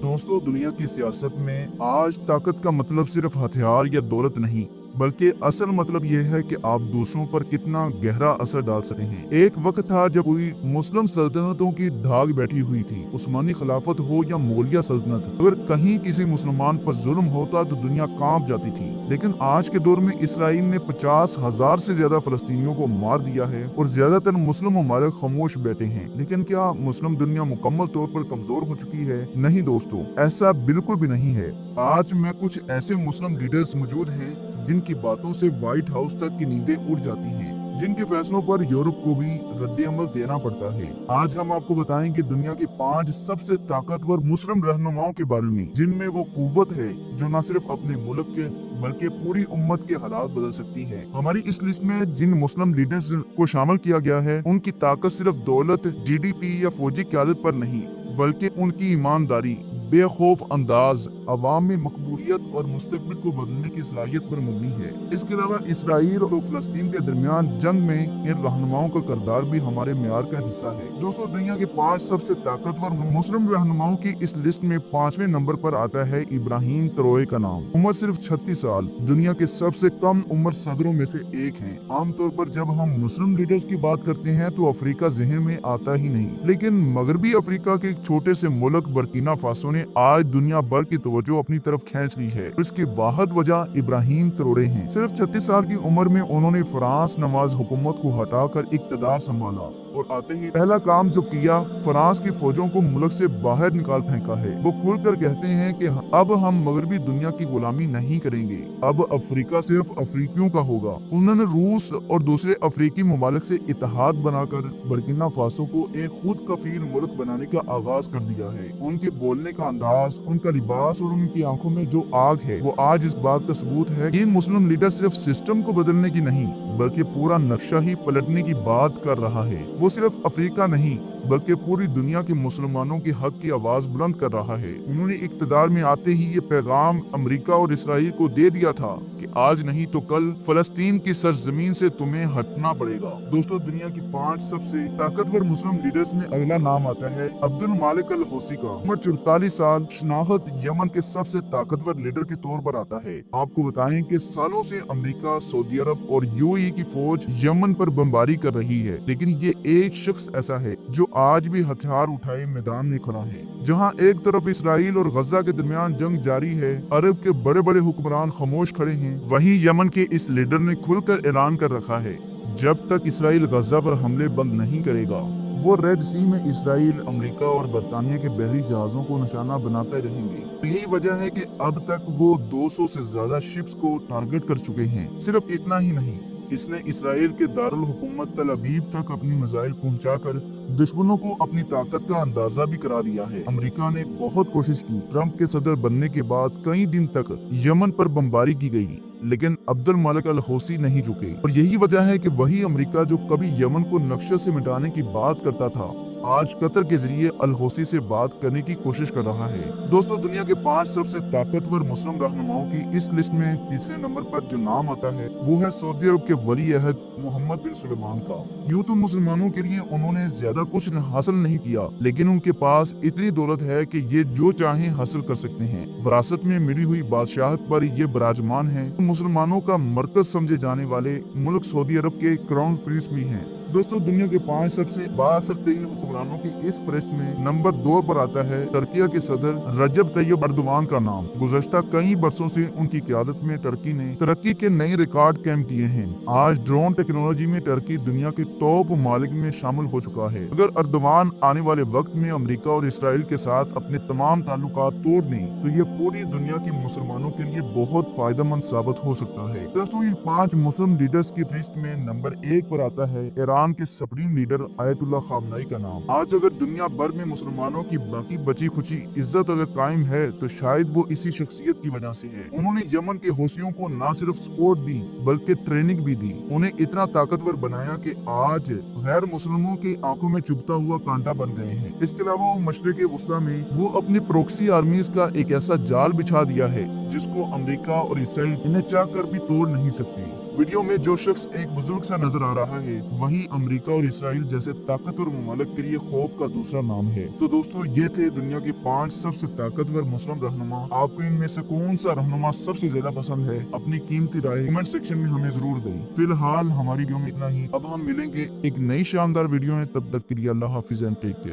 दोस्तों, दुनिया की सियासत में आज ताकत का मतलब सिर्फ हथियार या दौलत नहीं, बल्कि असल मतलब यह है कि आप दूसरों पर कितना गहरा असर डाल सकते हैं। एक वक्त था जब पूरी मुस्लिम सल्तनतों की धाक बैठी हुई थी। उस्मानी खिलाफत हो या मौलिया सल्तनत, अगर कहीं किसी मुसलमान पर जुल्म होता तो दुनिया कांप जाती थी। लेकिन आज के दौर में इसराइल ने 50,000 से ज्यादा फलस्तीनियों को मार दिया है और ज्यादातर मुस्लिम ममालिक खामोश बैठे हैं। लेकिन क्या मुस्लिम दुनिया मुकम्मल तौर पर कमजोर हो चुकी है? नहीं दोस्तों, ऐसा बिल्कुल भी नहीं है। आज में कुछ ऐसे मुस्लिम लीडर्स मौजूद हैं जिनकी बातों से व्हाइट हाउस तक की नींदें उड़ जाती हैं, जिनके फैसलों पर यूरोप को भी रद्द-ए-अमल देना पड़ता है। आज हम आपको बताएंगे दुनिया के 5 सबसे ताकतवर मुस्लिम रहनुमाओं के बारे में, जिनमें वो कुव्वत है जो न सिर्फ अपने मुल्क के बल्कि पूरी उम्मत के हालात बदल सकती है। हमारी इस लिस्ट में जिन मुस्लिम लीडर्स को शामिल किया गया है, उनकी ताकत सिर्फ दौलत, जीडीपी या फौजी क़यादत पर नहीं, बल्कि उनकी ईमानदारी, बेखौफ अंदाज, अवाम में मकबूलियत और मुस्तकबिल को बदलने की सलाहियत पर मबनी है। इसके अलावा इसराइल और फलस्तीन के दरमियान जंग में इन रहनुमाओं का किरदार भी हमारे म्यार का हिस्सा है। दोस्तों, दुनिया के 5 सबसे ताकतवर मुस्लिम रहनुमाओं की इस लिस्ट में 5वें नंबर पर आता है इब्राहिम तरोए का नाम। उम्र सिर्फ 36 साल, दुनिया के सबसे कम उम्र सदरों में से एक है। आमतौर पर जब हम मुस्लिम लीडर्स की बात करते हैं तो अफ्रीका जहन में आता ही नहीं, लेकिन मगरबी अफ्रीका के एक छोटे से मुल्क बर्किना फासो ने आज दुनिया भर की तवज्जो अपनी तरफ खींच ली है। इसकी वाहिद वजह इब्राहिम तरोए हैं। सिर्फ 36 साल की उम्र में उन्होंने फ्रांस नवाज हुकूमत को हटाकर इक़्तिदार संभाला और आते ही पहला काम जो किया, फ्रांस की फौजों को मुल्क से बाहर निकाल फेंका है। वो खुलकर कहते हैं कि अब हम मगरबी दुनिया की गुलामी नहीं करेंगे, अब अफ्रीका सिर्फ अफ्रीकियों का होगा। उन्होंने रूस और दूसरे अफ्रीकी ममालिक से इत्तेहाद बनाकर बर्किना फासो को एक खुद कफील मुल्क बनाने का आगाज कर दिया है। उनके बोलने का अंदाज, उनका लिबास और उनकी आंखों में जो आग है, वो आज इस बात का सबूत है कि मुस्लिम लीडर सिर्फ सिस्टम को बदलने की नहीं, बल्कि पूरा नक्शा ही पलटने की बात कर रहा है। वो सिर्फ अफ्रीका नहीं, बल्कि पूरी दुनिया के मुसलमानों के हक की आवाज बुलंद कर रहा है। उन्होंने इक़्तिदार में आते ही ये पैगाम अमेरिका और इसराइल को दे दिया था कि आज नहीं तो कल फलस्तीन की सरजमीन से तुम्हें हटना पड़ेगा। दोस्तों, दुनिया की 5 सबसे ताकतवर मुस्लिम लीडर्स में अगला नाम आता है अब्दुल मालिक अल हौसी का। उम्र 44 साल, शनाख्त यमन के सबसे ताकतवर लीडर के तौर पर आता है। आपको बताएं कि सालों से अमेरिका, सऊदी अरब और यूएई की फौज यमन पर बमबारी कर रही है, लेकिन ये एक शख्स ऐसा है जो आज भी हथियार उठाए मैदान में खड़ा है। जहां एक तरफ इसराइल और गजा के दरमियान जंग जारी है, अरब के बड़े बड़े हुक्मरान खामोश खड़े हैं, वहीं यमन के इस लीडर ने खुलकर ऐलान कर रखा है, जब तक इसराइल गजा पर हमले बंद नहीं करेगा, वो रेड सी में इसराइल, अमेरिका और बरतानिया के बहरी जहाजों को निशाना बनाते रहेंगे। यही वजह है कि अब तक वो 200 से ज्यादा शिप्स को टारगेट कर चुके हैं। सिर्फ इतना ही नहीं, इसने इसराइल के दारुल हुकूमत तल अबीब तक अपनी मिसाइल पहुंचाकर दुश्मनों को अपनी ताकत का अंदाजा भी करा दिया है। अमेरिका ने बहुत कोशिश की। ट्रंप के सदर बनने के बाद कई दिन तक यमन पर बमबारी की गई, लेकिन अब्दुल मालिक अल हौसी नहीं झुके। और यही वजह है कि वही अमेरिका जो कभी यमन को नक्शे से मिटाने की बात करता था, आज कतर के जरिए अल हौसी से बात करने की कोशिश कर रहा है। दोस्तों, दुनिया के 5 सबसे ताकतवर मुस्लिम रहनुमाओं की इस लिस्ट में तीसरे नंबर पर जो नाम आता है, वो है सऊदी अरब के वली अहद मोहम्मद बिन सुलेमान का। यूं तो मुसलमानों के लिए उन्होंने ज्यादा कुछ हासिल नहीं किया, लेकिन उनके पास इतनी दौलत है कि ये जो चाहे हासिल कर सकते हैं। विरासत में मिली हुई बादशाहत पर ये विराजमान है। मुसलमानों का मरकज समझे जाने वाले मुल्क सऊदी अरब के क्राउन प्रिंस भी हैं। दोस्तों, दुनिया के 5 सबसे बाअसर तरीन हुक्मरानों की इस फहरिस्त में नंबर 2 पर आता है टर्किया के सदर रजब तैयब अर्दोगान का नाम। गुज़श्ता कई बरसों से उनकी क़यादत में टर्की ने तरक्की के नए रिकॉर्ड कायम किए हैं। आज ड्रोन टेक्नोलॉजी में टर्की दुनिया के टॉप ममालिक में शामिल हो चुका है। अगर अर्दोगान आने वाले वक्त में अमेरिका और इसराइल के साथ अपने तमाम ताल्लुकात तोड़ दें, तो ये पूरी दुनिया के मुसलमानों के लिए बहुत फायदेमंद साबित हो सकता है। दोस्तों, इन 5 मुस्लिम लीडर्स की फहरिस्त में नंबर 1 पर आता है ईरान के सुप्रीम लीडर आयतुल्लाह खामनई का नाम। आज अगर दुनिया भर में मुसलमानों की बाकी बची खुची इज्जत अगर कायम है, तो शायद वो इसी शख्सियत की वजह से है। उन्होंने यमन के हौसियों को न सिर्फ सपोर्ट दी, बल्कि ट्रेनिंग भी दी। उन्हें इतना ताकतवर बनाया कि आज गैर मुस्लिमों की आंखों में चुभता हुआ कांटा बन गए हैं। इसके अलावा मशरिक वस्ता में वो अपनी प्रोक्सी आर्मीज का एक ऐसा जाल बिछा दिया है जिसको अमेरिका और इसराइल इन्हें चाह कर भी तोड़ नहीं सकते। ویڈیو میں جو شخص ایک بزرگ سا نظر آ رہا ہے وہی امریکہ اور اسرائیل جیسے طاقتور ممالک کے لیے خوف کا دوسرا نام ہے۔ تو دوستو یہ تھے دنیا کے 5 سب سے طاقتور مسلم رہنما۔ آپ کو ان میں سے کون سا رہنما سب سے زیادہ پسند ہے؟ اپنی قیمتی رائے کمنٹ سیکشن میں ہمیں ضرور دیں۔ فی الحال ہماری ویڈیو میں اتنا ہی، اب ہم ملیں گے ایک نئی شاندار ویڈیو میں، تب تک کے لیے اللہ حافظ اینڈ ٹیک کیئر۔